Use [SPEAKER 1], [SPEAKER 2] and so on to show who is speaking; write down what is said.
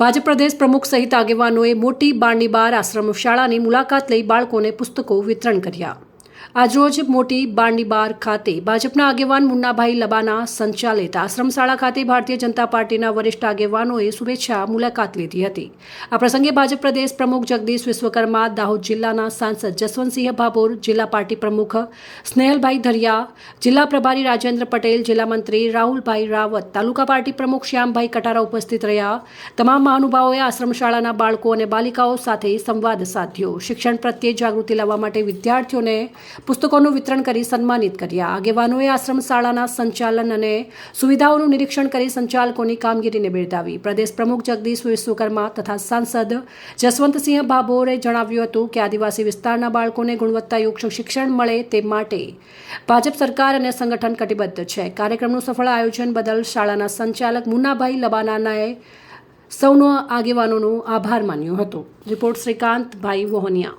[SPEAKER 1] ભાજપ પ્રદેશ પ્રમુખ સહિત આગેવાનોએ મોટી બારણીબાર આશ્રમ શાળાની મુલાકાત લઈ બાળકોને પુસ્તકો વિતરણ કર્યા। આજરોજ મોટી બારણીબાર ખાતે ભાજપના આગેવાન મુન્નાભાઈ લબાના સંચાલિત આશ્રમ શાળા ખાતે ભારતીય જનતા પાર્ટીના વરિષ્ઠ આગેવાનોએ શુભેચ્છા મુલાકાત લીધી હતી। આ પ્રસંગે ભાજપ પ્રદેશ પ્રમુખ જગદીશ વિશ્વકર્મા, દાહોદ જિલ્લાના સાંસદ જસવંતસિંહ ભાભોર, જિલ્લા પાર્ટી પ્રમુખ સ્નેહલભાઈ ધરિયા, જિલ્લા પ્રભારી રાજેન્દ્ર પટેલ, જિલ્લા મંત્રી રાહુલભાઈ રાવત, તાલુકા પાર્ટી પ્રમુખ શ્યામભાઈ કટારા ઉપસ્થિત રહ્યા। તમામ મહાનુભાવોએ આશ્રમ શાળાના બાળકો અને બાલિકાઓ સાથે સંવાદ સાધ્યો। શિક્ષણ પ્રત્યે જાગૃતિ લાવવા માટે વિદ્યાર્થીઓને પુસ્તકોનું વિતરણ કરી સન્માનિત કર્યા। આગેવાનોએ આશ્રમ શાળાના સંચાલન અને સુવિધાઓનું નિરીક્ષણ કરી સંચાલકોની કામગીરીને બિરદાવી। પ્રદેશ પ્રમુખ જગદીશ વિશ્વકર્મા તથા સાંસદ જસવંતસિંહ ભાભોરે જણાવ્યું હતું કે આદિવાસી વિસ્તારના બાળકોને ગુણવત્તાયુક્ત શિક્ષણ મળે તે માટે ભાજપ સરકાર અને સંગઠન કટિબદ્ધ છે। કાર્યક્રમનું સફળ આયોજન બદલ શાળાના સંચાલક મુન્નાભાઈ લબાનાએ સૌનો આગેવાનોનો આભાર માન્યો હતો। રિપોર્ટ શ્રીકાંતભાઈ વહોનિયા।